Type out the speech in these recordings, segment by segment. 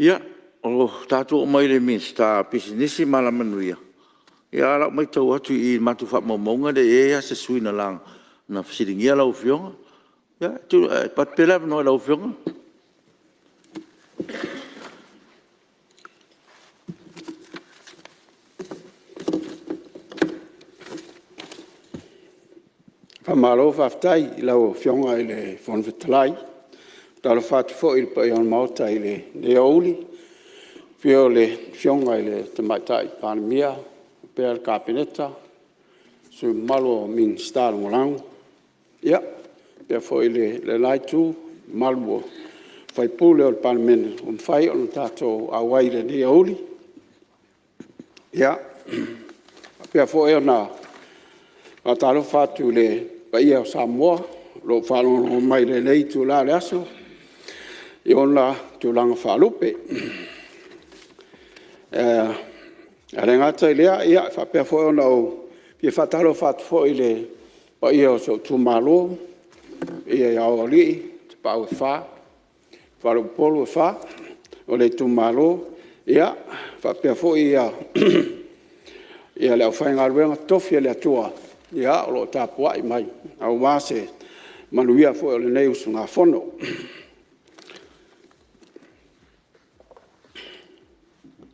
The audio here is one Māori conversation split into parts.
Ia, o tātou o mai le minsta pisinisi malamanuia. Ia ala mai tau atu I matu whamamonga de ea se sui na lang na fisiringia lau fionga. Ia, tu pat pela no lau fionga. Whamalo whaftai I lau fionga I le whanwhitalai. Talo whatu fo I le pai on mauta I le neauli. Fio le fionga I le tamaitai panemia, pēr kāpeneta, su malo min stāru ngolangu. Ia, pēr fo I le laitu, malo whai pūle o le panemene, whai o le tātou awai le neauli. Ia, pēr fo e ona, a talo whatu le paia o Samoa, lo whalono mai le nei tu la le aso, I ona tu langa whalupe. A le ngata I lea, ia, whapea fo ona o, pia whatalo whatu fo I le paia o so tu malo, ia au li, te pau e wha, whalu polo e wha, o le tu malo, ia, whapea fo ia, ia leo whainga ruenga tofi le atua, ia, o lo tāpua I mai, au wāse, manuia fo o le nei usu ngā whono.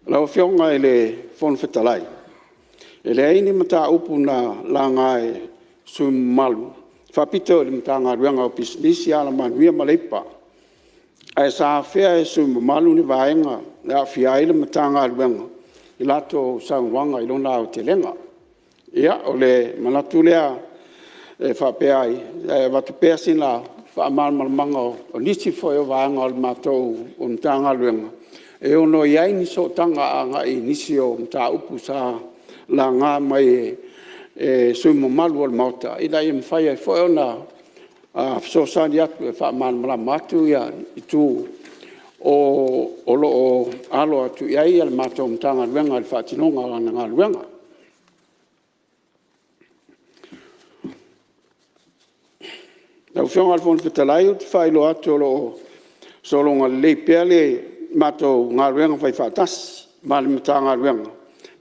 Lau whionga I le whono whetalai. E le aini mata upu na langa e sumalu. Whapito le mata ngā ruenga o pisinisi ala manuia maleipa. Ai sa whea e sumalu ni vaenga, le a whia le mata ngā ruenga. I lato sauwanga I lona o te lenga. Ia, o le manatu lea e whapea ai, e watu pea sina whaamalmalamanga o nisi fo e vaenga o le matou o mata ngā ruenga. E ono iai ni so tanga a ngai nisi o mta upu sa la ngā mai e suimo malu al mauta. Ina I mwhai ai fo ona so sani atu e wha manmala matu ia I tu o lo o alo atu iai al mato mta ngā ruenga al whatinonga o ngā ruenga. Nau whionga al fon whitalai o te whailo atu o lo solonga le peale mato ngā ruenga whai whātasi, mali mata ngā ruenga.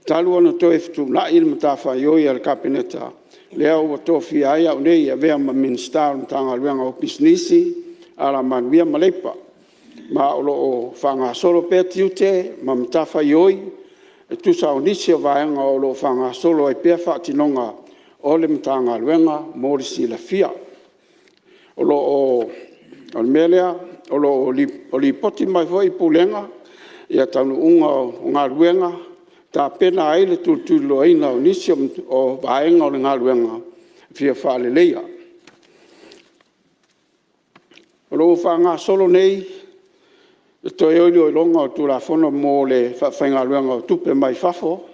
Talu ana to e fitu na il mata whai oi al kapeneta. Lea ua to fia ai au nei a vea ma ministar mata ngā ruenga o pisinisi, ala manuia maleipa. Ma o lo o whanga solo pēr tiute, ma mata whai oi, e tusa o nisi o vaenga o lo whanga solo e pēr whātinonga o le mata ngā ruenga, mōrisi la fia. O lo o melea, o li poti mai foi pulenga ia tanu unga o ngā ruenga ta pena ai le tultulo ina o nisi o vaenga o ngā ruenga fia whaale leia. O lo whanga solo nei e toi oili o longa o tūra whono mō le whainga ruenga o tupe mai whafo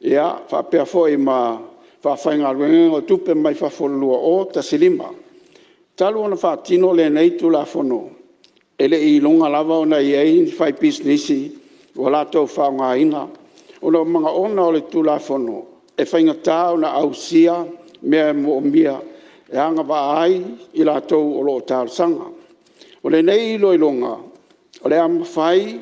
ia whapea foi ma whainga ruenga o tupe mai whafo lua o ta silima. Talu ona whaatino le nei tūla whono. Ele I longa lava ona I ei whai pisinisi o lato whaunga ina. Ona mga ona o le tūla whono. E whainga tā ona ausia mea mo mia. E anga wa ai I lato o lo tārsanga. O le nei ilo I longa. O le ama whai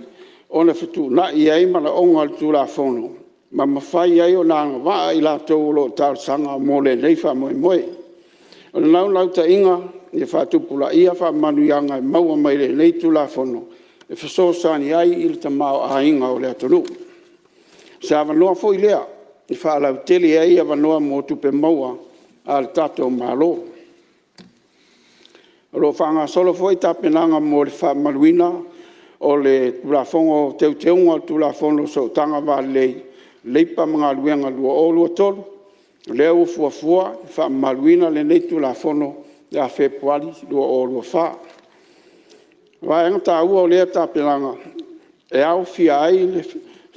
ona whitu na I ei mana onga le tūla whono. Ma mawhai ai o nanga wa I lato o lo tārsanga mo le nei wha moe moe. O le lau ta inga. Ia whatupula ia whamanuianga I maua mai le nei tula whono. E whasosani ai I le tamao a inga o le atonu. Sa wanoa fo I lea. I whaalau tele ai a wanoa mō tupe maua a le tato malo. Ro whanga solo fo I tapenanga mō le whamanuina o le tula whongo teu teunga tula whono so tanga wa lei. Leipa mga luenga lua o lua tolu. Leo fuafua whamanuina le nei tula whono ya februari lua o lua wha. Waenga tā ua o lea tā pelanga. E au fia ai le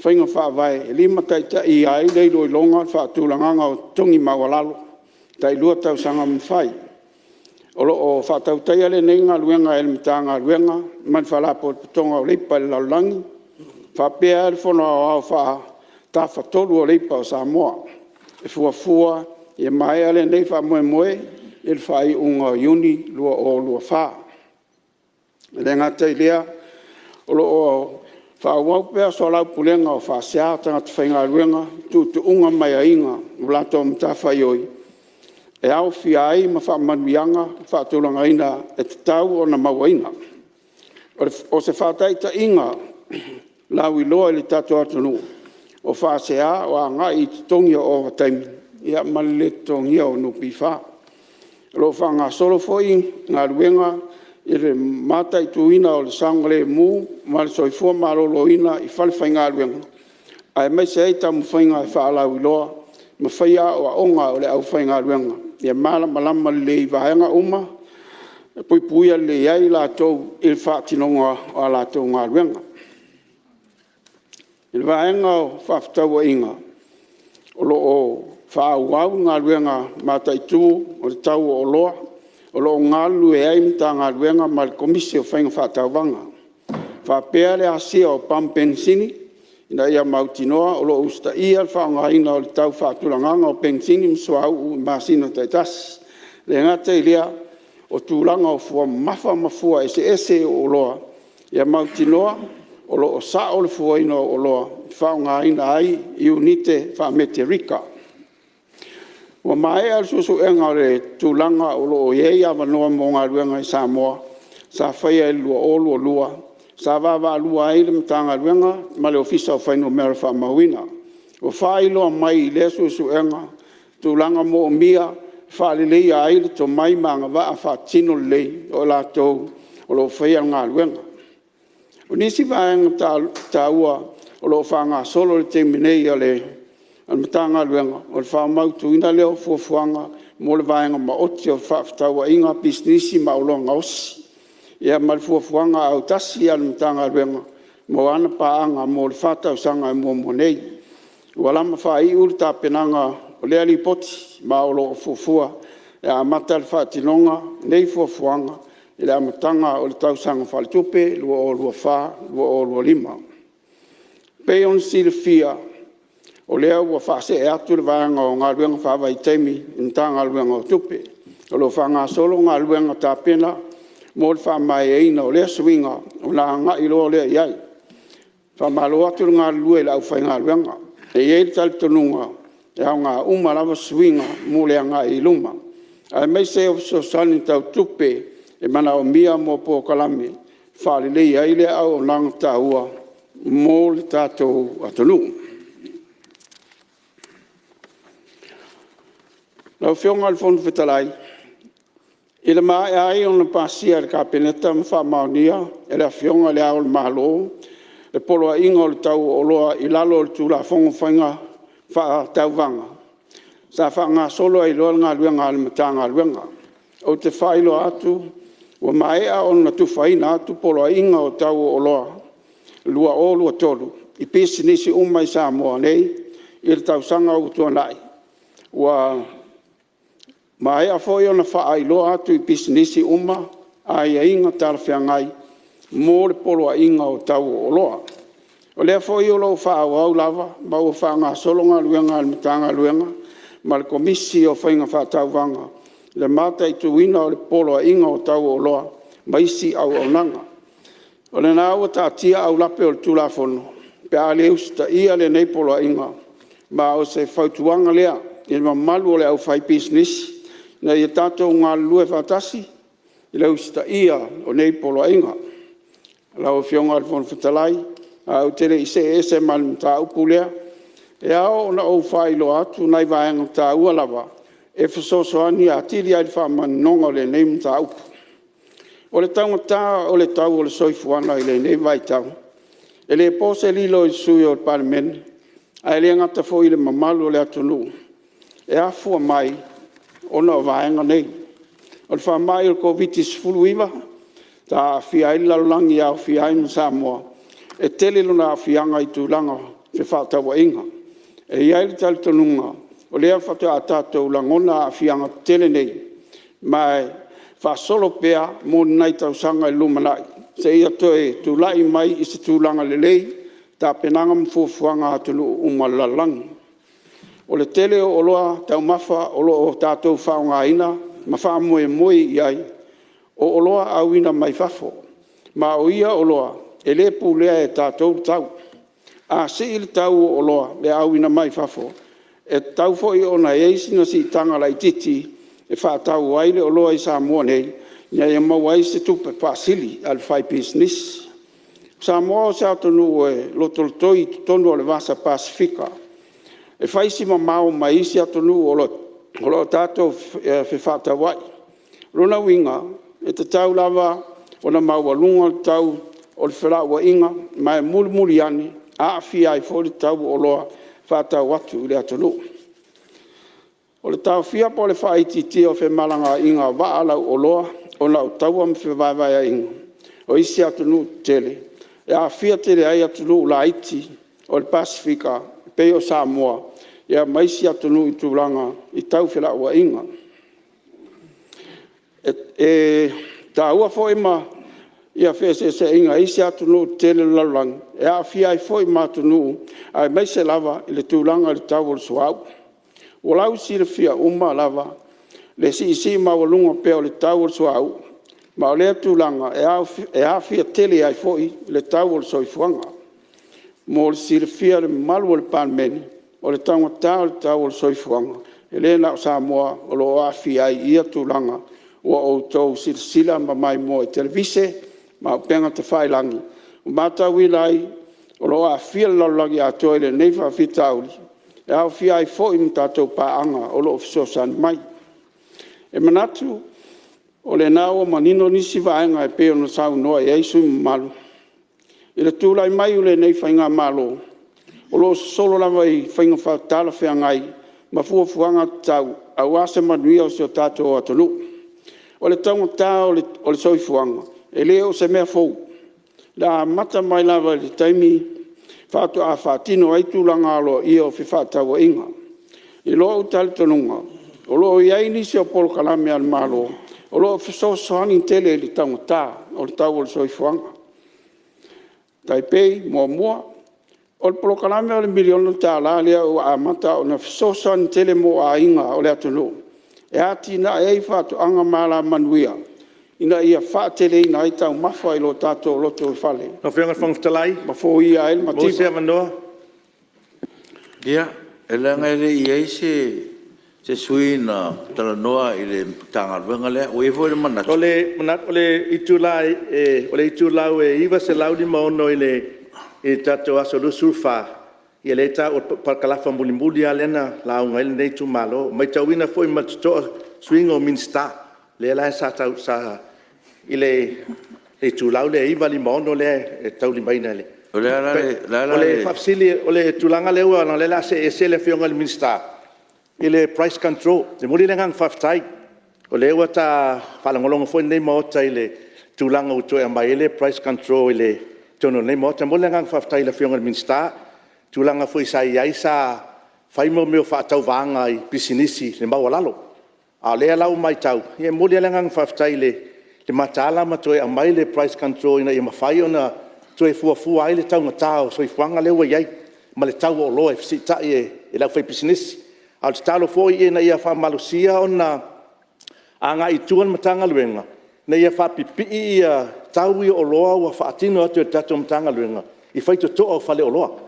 whainga wha vai. E lima taita I ai leilo I longa wha tūlanganga o tongi mawalalo. Tai lua tau sanga mwhai. O lo o wha tau taia le neinga luenga e le mitanga luenga. Man wha lapo tonga o leipa le laulangi. Wha pēr le whono au wha tā whatolu o leipa o Samoa. E fuafua e mai ale nei wha moe moe. Il fai unga yuni lua o lua wha. Le ngata I lea, o Whāwau pēr so lau pulenga o whāsea tanga te whainga ruenga, tu unga mai a inga, ulato mta whaioi. E au whia ai ma whaamanuianga, whaatulanga ina e te tau o na mawaina. O se whaataita inga, lau I loa li tato atunu, o whaasea o a ngai I te tongia o taimi, ia malile tongia o nupi wha. Lo whanga solo foi, ngā ruenga, I re mata I tuina o le sangale mu, ma le soifua marolo ina I whalewhai ngā ruenga. Ai mai se eita mu whainga I whaalau I loa, ma whaia o a onga o le au whai ngā ruenga. Ia malama le I vahenga uma, pui puia le iai lātou I le whaatinonga o a lātou ngā ruenga. I le vahenga o whaaftau a inga, o lo o whaauau ngā ruenga mata I tū o le tau o loa, o lo ngalu e ai mta ngā ruenga ma le komisi o whainga whaatauwanga. Whapea le asia o pampensini, ina ia mautinoa o lo usta ia whaanga ina o le tau whaatulanganga o pensini msuau u masino taitasi. Le ngata ilia o tūlanga o fua mafua ese o loa. Ia mautinoa o lo o sa o le fua ina o loa. Whaanga ina ai I unite whaamete rika. Wa mai al susu enga le tūlanga o lo o iei awanoa mo ngā ruenga I Samoa. Sa whaia I lua o lua. Sa wawa lua ai le mtanga ruenga ma le ofisa o whaino mera wha mawina. O whai loa mai I le susu enga tūlanga mo o mia whaalelei ai le to mai manga waa wha tino lei o la tau o lo whaia ngā ruenga. O nisi vaenga ta ua o lo whanga solo le te minei a le al matanga luenga o le whaamautu ina leo fuafuanga mo le vaenga ma oti o whaaftaua inga bisnisi ma ulonga osi. Ia ma le fuafuanga au tasi al matanga luenga mo ana paanga mo le whatau sanga e mua monei. Walama whai uli ta penanga o lea li poti ma o lo fuafua e a mata le whaatinonga nei fuafuanga i le amatanga o le tausanga whalitupe lua o lua wha, lua o lua lima. Pei on si le fia o lea ua whaase e atu le vaenga o ngā luenga whaawai teimi in tā ngā luenga o tupe. O lo whanga solo ngā luenga tā pena mo le whaamai e ina o lea swinga o nā ngā ilo lea iai. Whamalo atu ngā lue la au whai ngā luenga. E iei tali tonunga e au ngā umarawa swinga mo lea ngā iluma. Ai mei se o so sani tau tupe e mana o mia mo po kalami. Whaalilei ai lea au o nanga tā ua mo le tātou atonunga. Lau whionga al fono whetalai. I le maa e ai on le pasia le kapeneta ma wha maonia, e le whionga le ao le mahalo, le polo a inga o le tau o loa I lalo le tūla whongo whainga wha tau vanga. Sa wha ngā solo ai loa ngā luenga le matanga luenga. O te whailo atu, wa mai a on na tu whaina atu polo a inga o tau o loa, lua o lua tolu. I pisi nisi umai Samoa nei, I le tau sanga o tuanai. Wa mai a foi ona wha ai loa atu I pisinisi uma ai a inga tarwhiangai mo le polo a inga o tau o loa. O lea foi o lo wha au lava, ma o wha ngā solonga luenga al mitanga luenga, ma le komisi o whainga wha tau vanga. Le mata I tuina o le polo a inga o tau o loa, ma isi au au nanga. O le nā ua tā tia au lape o le tūlafono, pe a le usta ia le nei polo a inga, ma o se whautuanga lea, I le mamalu o le au whai business, na ia tātou ngā lue whatasi, I lau sita ia o nei polo a inga. Lau whionga al fono whatalai, au tere I se malu tā upulea, e ao na au whailo atu nai vaenga tā ualawa, e whasosoani a tiri ai whamanonga le nei mta upu. O le taunga tā o le tau o le soifuana I le nei vai tau. E le pose lilo I sui o le parmen, a le ngata fo I le mamalu o le atunu. E a fua mai, ona vaenga nei. O le whamai o COVID-19 fuluiva, ta whiai lalangi au whiai na Samoa, e tele luna whianga I tūlanga, whi whātawa inga. E iai le tali tonunga, o lea whatua a tātou langona a whianga tele nei, mai whasolo pea mō nei tau sanga I lumanai. Se ia toe tūlai mai I se tūlanga lelei, ta penanga mfufuanga atunu umalalangi. O le tele o loa tau mafa o lo o tātou whaonga ina, ma wha moe iai, o loa au ina mai fafo. Ma o ia o loa, e le pulea e tātou tau. A se il tau o loa le au ina mai fafo. E tau fo i ona e isina si tanga lai titi e whātau ai le o loa i Samoa nei. Ia ia mau ai se tupe pasili al fai business. Samoa o se atonu e lotolotoi tonu o le vasa Pasifika. E fai si mamau mai isi atonu o lo tātou fe whātau ai. Rona winga e te tau lava o na maualunga le tau o le whelaua inga mai muli ani a awhi ai fo le tau o loa whātau atu i le atonu. O le tau fia po le whaititi o whe malanga inga waalau o loa o lau tau am whe vaivai a inga. O isi atunu tele. E a fia tele ai atunu la iti o le Pasifika pe o Samoa. Ia maisi atunu i tūlanga i tau whelaua inga. Ta ua fo ima ia fese se inga isi atunu tele lalang. E a fia ai fo ima atunu ai maise lava i le tūlanga le tau o le suau. O lau si le fia uma lava le si isi mawalunga peo le tau o le suau. Ma o lea tūlanga e a fia tele ai fo i le tau o le soifuanga. Mo le si le fia le malu o le panmeni o le tau o le tau o le soifuanga. E le na o Samoa o lo a fia ai ia tūlanga ua o tau sila ma mai mo e televise ma o penga te whailangi. O mātau i lai o lo a fia lalangi a toi le neifa fitauli. E au fia ai fo i mtatou paanga o lo ofisosan mai. E manatu o le nao manino nisi vaenga e peo no sau noa e eisu malu. I le tūlai mai u le neifa inga malo. O lo solo lava i whainga whautala whea ngai ma fuafuanga tau au ase manuia o seo tātou atonu. O le taunga tā o le soifuanga, e leo se mea fou. La mata mai lava le taimi, whātu a whātino ai tūlanga alo i o whi whātaua inga. I loa utale tonunga, o loa i aini se o polo kalame al malo, o loa whisosohani tele le taunga tā, o le tau o le soifuanga. Taipei, mua, o le polo kalame o le miliona tā la lea o a mata o na whisosohani tele mo a inga o le atonu. E ati na e whātu anga mala manuia. Ina ia whātele ina i tau mawha i lo tātou loto i whale. No whianga whangtalai. Mafo ia el matiba. Mose amanoa. Ia, e langa ele i ei se sui na tala noa i le tanga ruenga lea, o e fo le manatu. O le itulau e iwa se laudi maono i le tātou aso lusurfa. Ia le ta o pakalafa mulimuli a lena la unga ele nei tu malo. Mai tauina foi matutoa swingo minsta. Le la sa tau sa ile tu lau le iwa li maono le tau li maina le. O le fafsili o le tulanga le ua na le la se le fionga le minsta. Ile price control. Le muri le ngang faftai. O le ua ta falangolongo foi nei maota ile tulanga utoe mai ile price control ile tono nei maota. Mo le ngang faftai le fionga le minsta. Tulanga foi sai ai sa fai mo meu whaatau vanga i pisinisi le mau alalo. A lea lau mai tau. Ie moli alangang whaftai le matala ma toe a mai le price control ina i mawhai ona toe fuafua ai le tau ngatao so i whanga lewa iai. Ma le tau o loa e fsita e lau fai pisinisi. A le talo foi e na ia wha malusia ona a ngā i tuan matanga luenga. Na ia wha pipi i tau i o loa ua whaatino atu e tato matanga luenga. I whaito toa o whale o loa.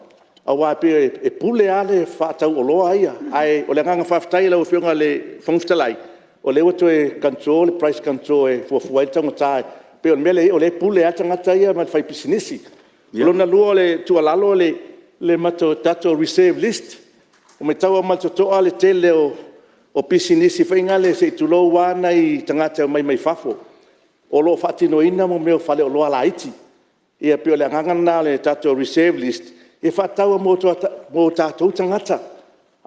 A wā pe e pule ale whātau o loa aia. Ai, o le nganga whaftai lau whionga le whangftalai. O le wato e control, le price control e fuafuai tanga tāi. Pe o mele o le pule ata ngata ia ma whai pisinisi. Lona lua le tualalo le mato tato reserve list. O me taua mato toa le tele o pisinisi whainga le se tulo wana i tangata mai whafo. O lo whatino ina mo meo whale o loa la iti. Ia pe o le ngangana le tato reserve list. E whātaua mō tātou tangata.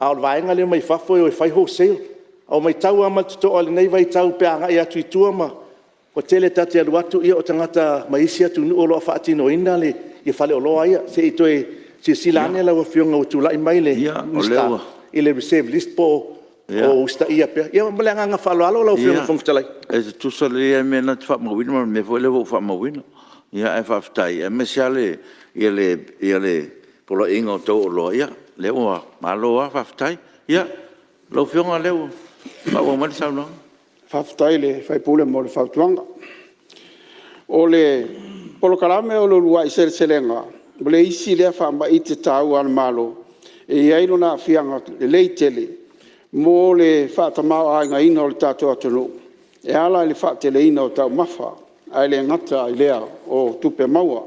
A o vaenga leo mai whafo e o e whai wholesale. A o mai tau ama tuto o le nei vai tau pe anga i atu i tua ma. O tele tate alu atu ia o tangata mai isi atu nu o loa whaatino ina le i whale o loa ia. Se i toe si silane lau a whionga o tūlai mai le mista. I le reserve list po o usta ia pia. Ia male anga whalo alo lau whionga whangftalai. E te tusa le ia mena te whamawina ma me fo le vo whamawina. Ia e whaftai. E me siale ia le polo inga o tau o loa ia, leo a maloa whaftai, ia, lau whionga leo, maua mani sau noa. Whaftai le whaipule mo le whautuanga. O le Polo kalame o lo lua i selenga. Bole isi lea wha ma i te tau al malo. E ailo na fianga le leitele. Mo le wha tamau a inga ina o le tātou atunu. E ala le wha te le ina o tau mawha. Ai le ngata ai lea o tupe maua.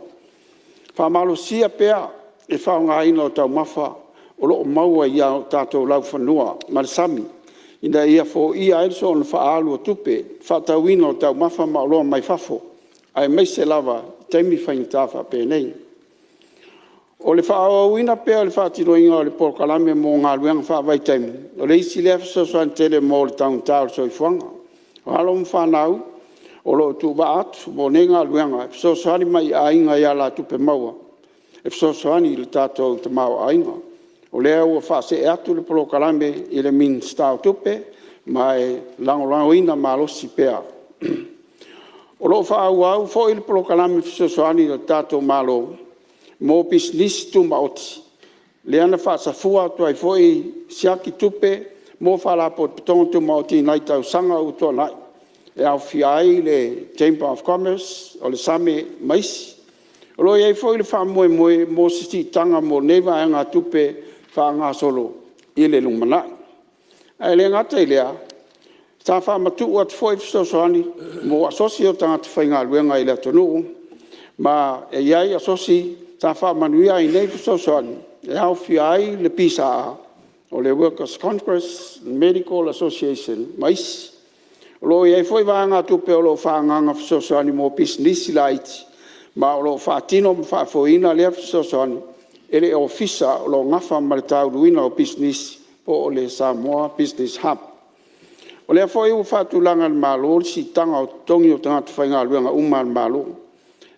Wha malo sia pea e wha ngā ina o tau mawha. O lo maua ia o tātou lau whanua. Marisami. Ina ia fo ia elso on wha alu o tupe. Wha tau ina o tau mawha ma o loa mai fafo. Ai mai se lava taimi whaintafa pe nei. O le whaawina pea le whaatiroinga o le porokalame mō ngā luenga whaawai taimi. O le isi lea whasosuan tele mō le taun tāo soifuanga. O halo mwhanau, o lo tu wa atu mō ne ngā luenga. E whasosuani mai a inga ia la tupe maua. E whasosuani le tātou te mau a inga. O lea ua whaase e atu le porokalame i le min stau tupe, mai lango ina malosi pea. O lo whaau fo i le porokalame whasosuani le tātou malo. Mo business tu maoti. Leana whaasafua tu ai foi siaki tupe, mo whala po pitongo tu maoti nai tau sanga uto nai. E au fiai le Chamber of Commerce, o le same maisi. O lo iei foi le wha moe mo sisi tanga mo neva e ngā tupe wha ngā solo i le lungmanai. Ai le ngata i lea, sa wha matu at foi fisosoani, mo asosi o tanga te whainga luenga i le atonu, ma e iai asosi ta wha manuia i nei fisosoani, e au fiai le pisa a, o le Workers' Congress, Medical Association, mais. O lo iei foi vanga tupe o lo whaanganga fisosoani mo business la iti, ma o lo whaatino ma whaafoina lea fisosoani, ele ofisa o lo ngafa maritau luina o business po o le Samoa Business Hub. O lea foi u whaatulanga le malo, si tanga o tongi o tangata whainga luenga uma le malo.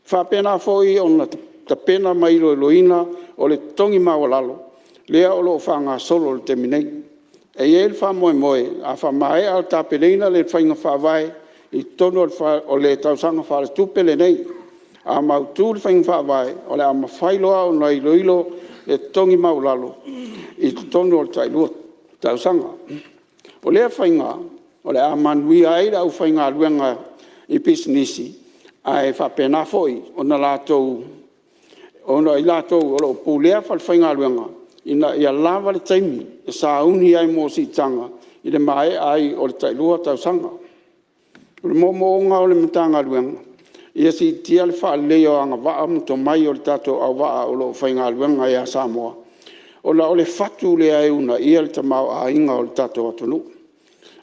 Whapena foi o na ta pena mai loina o le tongi mawalalo. Lea o lo whanga solo le teminei. E el wha moe, a wha mai al ta peleina le whainga whawai, i tono o le tausanga wha le tupele nei. A mautu le whainga whawai, o le a mawhailoa o nei loilo le tongi mawalalo, i tono o le tailua tausanga. O lea whainga, o le a manuia eira au whainga luenga i businessi, ai wha pena foi, o na lātou ona i lātou o lo pūlea whalwhainga luenga, ina ia lava le taimi, e sa uni ai mō si tanga, i le mai ai o le tailua tausanga. O le mō o le matanga luenga, ia si tia le wha leo anga waa mto mai o le tātou au waa o lo whainga luenga ia Samoa. O la o le fatu lea e una, ia le tamau a inga o le tātou atunu.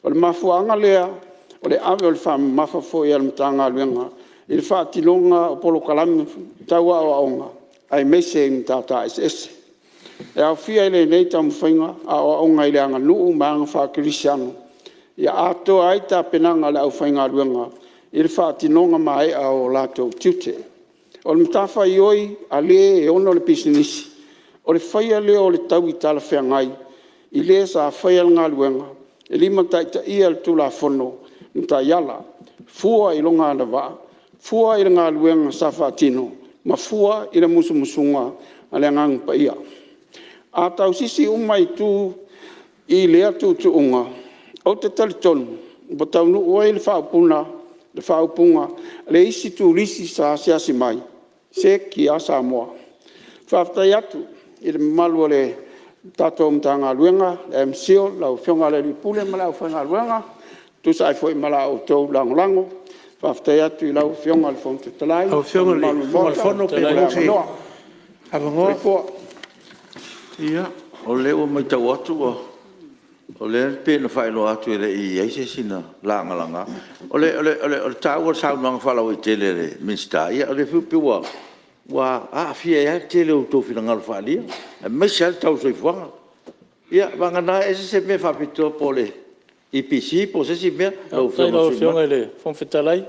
O le mafuanga lea, o le ave o le wha mafafo ia le matanga luenga, i le wha tilonga o polo kalami taua o aonga. Ai mese i tata ese. E au fia ele nei tamu whainga, a o aunga i le anga nuu maanga wha kirisiano. Ia ato ai ta penanga le au whainga ruenga, i le wha tinonga mai a o lato tiute. O le mtafa i oi, a le e ono le business. O le whaia le o le tau i tala whea ngai, i le sa whaia ngā ruenga, e lima taita ia le tula fono, mta yala, fua i longa ana waa, fua i ngā ruenga sa wha tino, ma fua i le musunga a le ngang pa ia. A tau sisi umai tu i lea tu unga, o te talitonu, bo tau nu oi le whaupunga, le isi tu risi sa siasi mai, se ki a Samoa. Whaftai atu, i le malua le tatou mtanga luenga, le MCO, lau whionga le li pule ma lau whionga luenga, tu sai foi ma lau tau lango, Whaftai atu i lau whionga le whonga te talai. Au whionga le whono pe mōsi. Awangoa. Ia, o le o mai tau atu o le pe na whaelo atu e le i eise sina langa. O le tau o saunuanga whalau i tele le minsta. Ia, o le whiupiwa wa a fia ia tele o tō whina ngaru whaalia. Mai sial tau soifuanga. Ia, wangana ese se me whapitoa po le IPC, po se si mea. Tau whionga le whongwhetalai.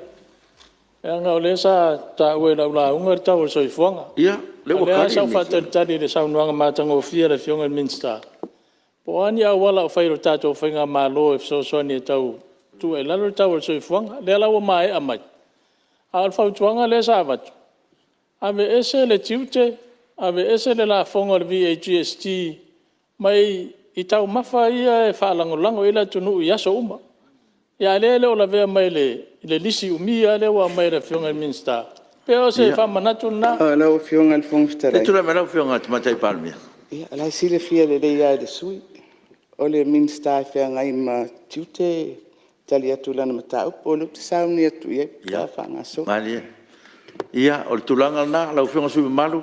E anga o le sa tau e lau la unga tau o soifuanga. Ia, le o kari. Le sa whatari le saunuanga mātanga o fia le whionga minsta. Po ani a wala o whairo tātou whainga mālo e whasoani e tau tu e lalo tau o soifuanga. Le lau o mai a mai. A alwhautuanga le sa avatu. Ave ese le tiute, ave ese le la whonga le VAGST, mai i tau mawha ia e whaalangolango ila tunu i aso uma. Ia le o la vea mai le lisi umia le wa mai le whionga minsta. Pe o se fa manatu na. Lau fionga le fong E fitarai. tu le mera whionga te matai palmia. Ia, alai sile fia le rei ai le sui. O le minsta e fea ngai ma tiute tali atu lana mata upo. O le te sauni atu ia. Ia. Ta whanga so. Mali. Ia, o le tulanga na, lau whionga sui malu,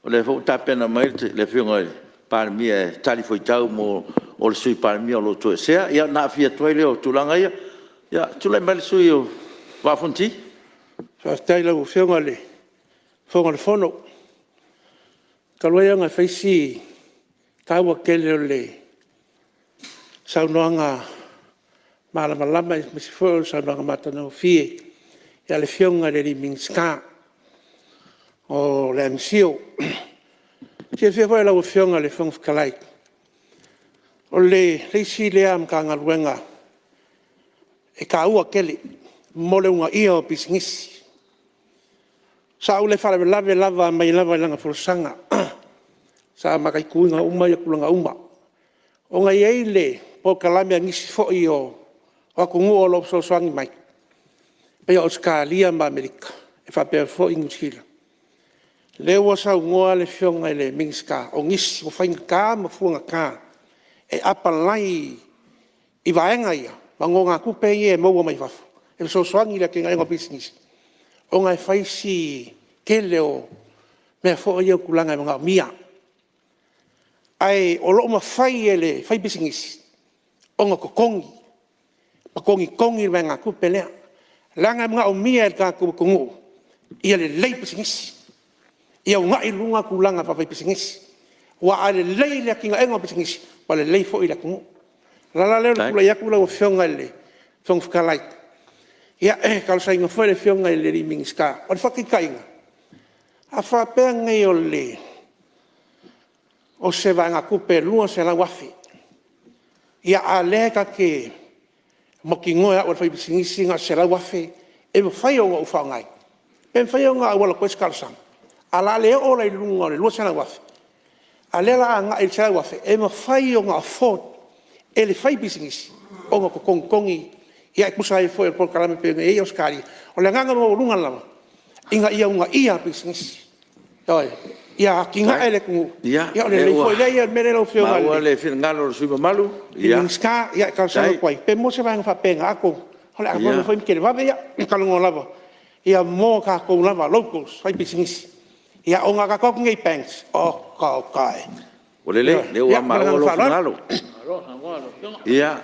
o le fo tapena mai le whionga palmia tali foi tau mo o le sui palmia o lo to sea, ia na fia toile o tulanga ia. Ia, tu le mele sui o wafunti. Fa tai la fionga le fono. Kaloia nga faisi tawa kele o le saunoanga malama me se fo saunoanga matano fie ia le fionga le mingska o le msio se fia foi la fionga le fong kalai o le si le am ka ngaluenga e ka ua kele mole unga ia o pisingisi sa ule fala lava mai lava langa forsanga sa makai kuinga uma ya kulanga uma o ngai ele po kalame ngisi fo io o kungu o lo so swangi mai pe o skalia ma amerika e fa pe fo ingutila le wa sa ngoa le fionga le mingska o ngisi o fainga ka ma fuanga ka e apalai i vaenga ia mangonga ku pe e mo mai fa e so swangi le kinga ngo business o ngai faisi kele o me fo ia kulanga nga mia ai o lo ma fai ele fai bisingis onga ko kongi venga ku pelea langa mga o mia ka ku kongu ia le lei bisingis ia nga i lunga kulanga fa fai bisingis wa ale lei le kinga enga bisingis pa le lei fo ila kongu la le kula ya kula o fionga le fong fkalai ia kalau sai nga fo le fionga le rimingska o fa kikainga a fa pe ngai o le o se va nga kupe lua se la wafi ia alega ke mo ki ngoa o fai bisingisi nga se la wafi e mo fai o fa ngai e fai o nga wala ko skalsam ala le o le lunga le lua se la wafi ale la nga e se la wafi e mo fai o nga fot e le fai bisingisi o nga ko kongi ia ku sai foi por kalame pe e os kari o le nga no lunga lava inga ia bisingisi oi ia kinga ele ku Ia, le foi le ia mere lo fio Ma ua mal le whingalo sui malu. ia ska ia ka sa ko pe mo se vanga fa penga ako hola ako foi ke va ia ka lo lava ia mo ka ko lava locals fai business ia o nga ka ko ngai banks o ka kai O le ua ma ua lo whingalo. Ia,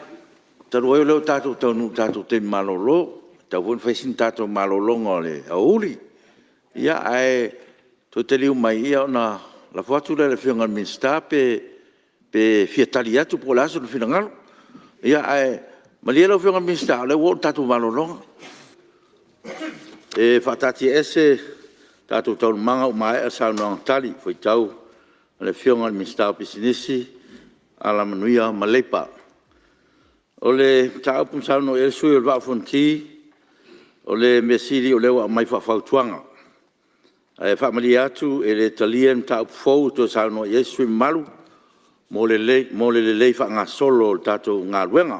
taru oi leo tātou taunu tātou te malolo, tau pun whaisin tātou malolonga le auli. Ia, ai, to te liu mai ia ona la foatu le whionga minsta pe fiatali atu po laso le whingalo. Ia, ai, malia le whionga minsta, le wo tātou malolonga. E whatati ese tātou taunu manga o mai a saunang tali, foi tau le whionga minsta pisinisi, ala manuia malepa. O le tau pun sauno e sui o le wafonti, o le mesiri o lewa mai whawhautuanga. E whamali atu e le talien tau fau to sauno e sui malu, mo le lei wha ngā solo o tātou ngā ruenga.